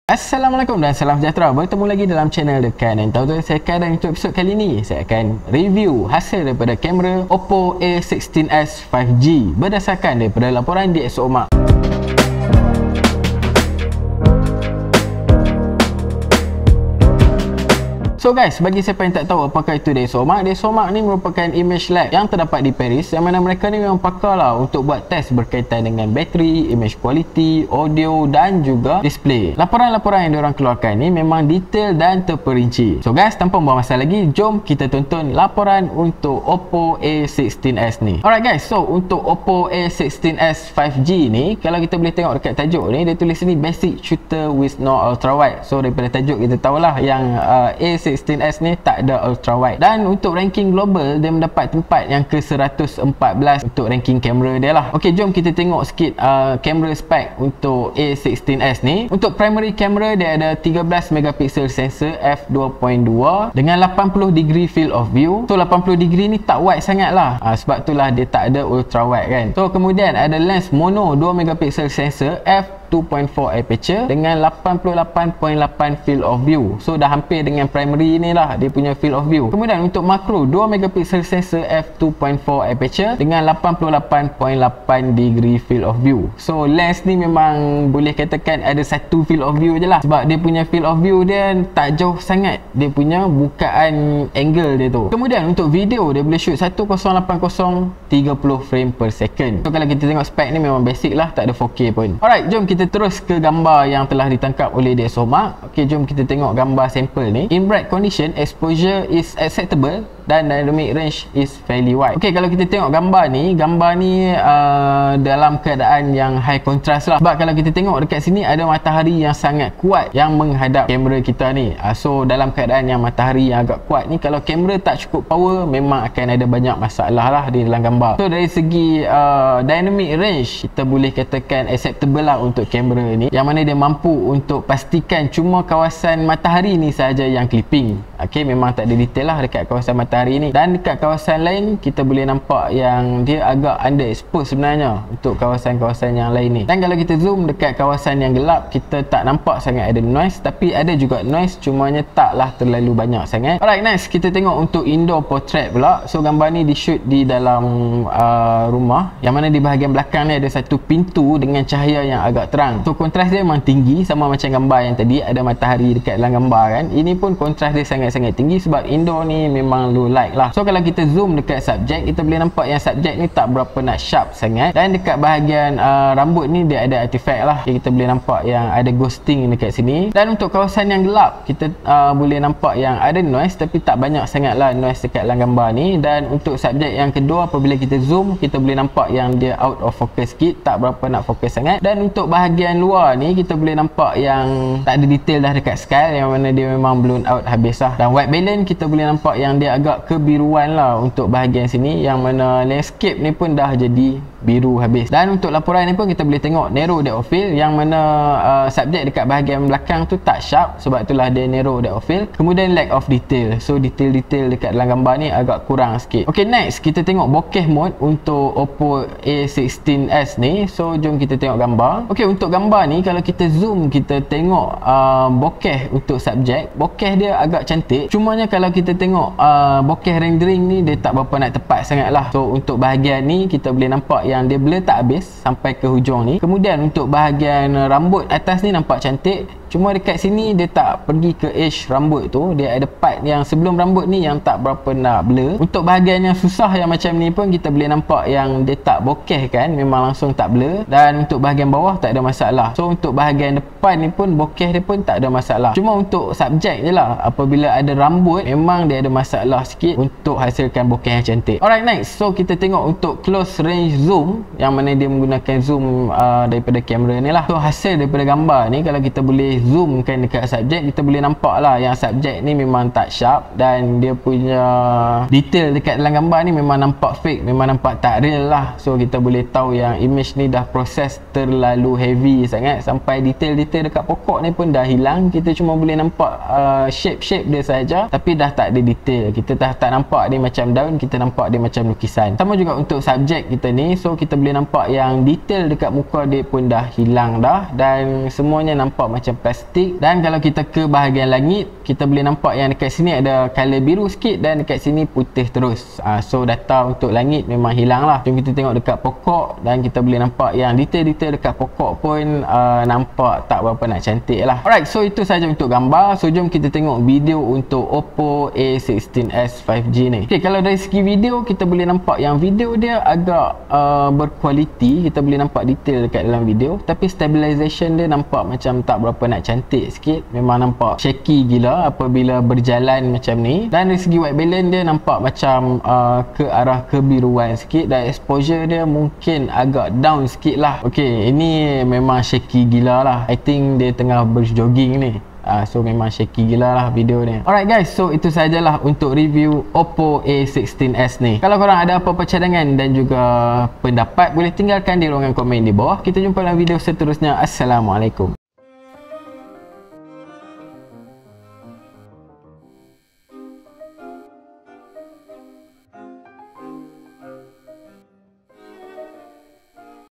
Assalamualaikum dan salam sejahtera. Bertemu lagi dalam channel dekat dan tahu tu saya akan, dan untuk episod kali ni saya akan review hasil daripada kamera Oppo A16s 5G berdasarkan daripada laporan DxOMark. So guys, bagi siapa yang tak tahu apakah itu DxOMark, DxOMark ni merupakan image lab yang terdapat di Paris, yang mana mereka ni memang pakar lah untuk buat test berkaitan dengan bateri, image quality, audio dan juga display. Laporan-laporan yang diorang keluarkan ni memang detail dan terperinci. So guys, tanpa buang masa lagi, jom kita tonton laporan untuk Oppo A16s ni. Alright guys, so untuk Oppo A16s 5G ni, kalau kita boleh tengok dekat tajuk ni, dia tulis ni basic shooter with no ultra wide. So daripada tajuk kita tahulah yang A16s ni tak ada ultra wide, dan untuk ranking global dia mendapat tempat yang ke 114 untuk ranking kamera dia lah. Okey, jom kita tengok sikit kamera spek untuk A16s ni. Untuk primary camera dia ada 13 megapixel sensor f2.2 dengan 80 degree field of view. So 80 degree ni tak wide sangat lah, sebab itulah dia tak ada ultra wide kan. So kemudian ada lens mono 2 megapixel sensor f2.4 aperture dengan 88.8 field of view. So dah hampir dengan primary ni lah dia punya field of view. Kemudian untuk makro 2 megapixel sensor f2.4 aperture dengan 88.8 degree field of view. So lens ni memang boleh katakan ada satu field of view je lah, sebab dia punya field of view dia tak jauh sangat dia punya bukaan angle dia tu. Kemudian untuk video dia boleh shoot 1080 30 frame per second. So kalau kita tengok spek ni memang basic lah, tak ada 4K pun. Alright, jom kita terus ke gambar yang telah ditangkap oleh DxOMark. Okey, jom kita tengok gambar sampel ni. In bright condition, exposure is acceptable dan dynamic range is fairly wide. Okey, kalau kita tengok gambar ni dalam keadaan yang high contrast lah. Sebab kalau kita tengok dekat sini ada matahari yang sangat kuat yang menghadap kamera kita ni. So dalam keadaan yang matahari yang agak kuat ni, kalau kamera tak cukup power, memang akan ada banyak masalah lah di dalam gambar. So dari segi dynamic range, kita boleh katakan acceptable lah untuk kamera ni, yang mana dia mampu untuk pastikan cuma kawasan matahari ni saja yang clipping. Okey, memang tak ada detail lah dekat kawasan matahari ni, dan dekat kawasan lain kita boleh nampak yang dia agak underexposed sebenarnya untuk kawasan-kawasan yang lain ni. Dan kalau kita zoom dekat kawasan yang gelap, kita tak nampak sangat ada noise, tapi ada juga noise, cumanya taklah terlalu banyak sangat. Alright, nice. Kita tengok untuk indoor portrait pula. So gambar ni di shoot di dalam rumah, yang mana di bahagian belakang ni ada satu pintu dengan cahaya yang agak terang. So kontras dia memang tinggi, sama macam gambar yang tadi ada matahari dekat dalam gambar kan. Ini pun kontras dia sangat-sangat tinggi sebab indoor ni memang low light lah. So kalau kita zoom dekat subjek, kita boleh nampak yang subjek ni tak berapa nak sharp sangat, dan dekat bahagian rambut ni dia ada artifact lah. Okay, kita boleh nampak yang ada ghosting dekat sini. Dan untuk kawasan yang gelap, kita boleh nampak yang ada noise, tapi tak banyak sangat lah noise dekat dalam gambar ni. Dan untuk subjek yang kedua, apabila kita zoom, kita boleh nampak yang dia out of focus sikit, tak berapa nak fokus sangat. Dan untuk bahagian luar ni, kita boleh nampak yang tak ada detail dah dekat scale, yang mana dia memang blown out habis lah. Dan white balance kita boleh nampak yang dia agak kebiruan lah untuk bahagian sini, yang mana landscape ni pun dah jadi biru habis. Dan untuk laporan ni pun kita boleh tengok narrow depth of field, yang mana subjek dekat bahagian belakang tu tak sharp, sebab itulah dia narrow depth of field. Kemudian lack of detail, so detail-detail dekat dalam gambar ni agak kurang sikit. Ok, next kita tengok bokeh mode untuk Oppo A16s ni. So jom kita tengok gambar. Ok, untuk gambar ni kalau kita zoom, kita tengok bokeh untuk subjek, bokeh dia agak cantik, cumanya kalau kita tengok bokeh rendering ni, dia tak berapa nak tepat sangat lah. So untuk bahagian ni kita boleh nampak yang dia blur tak habis sampai ke hujung ni. Kemudian untuk bahagian rambut atas ni nampak cantik, cuma dekat sini dia tak pergi ke edge rambut tu, dia ada part yang sebelum rambut ni yang tak berapa nak blur. Untuk bahagian yang susah yang macam ni pun kita boleh nampak yang dia tak bokeh kan, memang langsung tak blur. Dan untuk bahagian bawah tak ada masalah. So untuk bahagian depan ni pun bokeh dia pun tak ada masalah, cuma untuk subjek je lah, apabila ada rambut memang dia ada masalah sikit untuk hasilkan bokeh yang cantik. Alright, next. So kita tengok untuk close range zoom, yang mana dia menggunakan zoom daripada kamera ni lah. So hasil daripada gambar ni, kalau kita boleh zoomkan dekat subjek, kita boleh nampak lah yang subjek ni memang tak sharp, dan dia punya detail dekat dalam gambar ni memang nampak fake, memang nampak tak real lah. So kita boleh tahu yang image ni dah proses terlalu heavy sangat, sampai detail-detail dekat pokok ni pun dah hilang. Kita cuma boleh nampak shape-shape dia saja, tapi dah tak ada detail. Kita dah tak nampak dia macam daun, kita nampak dia macam lukisan. Sama juga untuk subjek kita ni. So kita boleh nampak yang detail dekat muka dia pun dah hilang dah, dan semuanya nampak macam plastik. Dan kalau kita ke bahagian langit, kita boleh nampak yang dekat sini ada color biru sikit dan dekat sini putih terus. So data untuk langit memang hilang lah. Jom kita tengok dekat pokok dan kita boleh nampak yang detail-detail dekat pokok pun nampak tak berapa nak cantik lah. Alright, so itu saja untuk gambar. So jom kita tengok video untuk Oppo A16s 5G ni. Okay, kalau dari segi video, kita boleh nampak yang video dia agak berkualiti. Kita boleh nampak detail dekat dalam video, tapi stabilization dia nampak macam tak berapa nak cantik sikit. Memang nampak shaky gila apabila berjalan macam ni. Dan dari segi white balance dia nampak macam ke arah kebiruan sikit, dan exposure dia mungkin agak down sikit lah. Okay, ini memang shaky gila lah. I think dia tengah berjogging ni. So memang shaky gila lah video ni. Alright guys, so itu sajalah untuk review Oppo A16s ni. Kalau korang ada apa-apa cadangan dan juga pendapat, boleh tinggalkan di ruangan komen di bawah. Kita jumpa dalam video seterusnya. Assalamualaikum.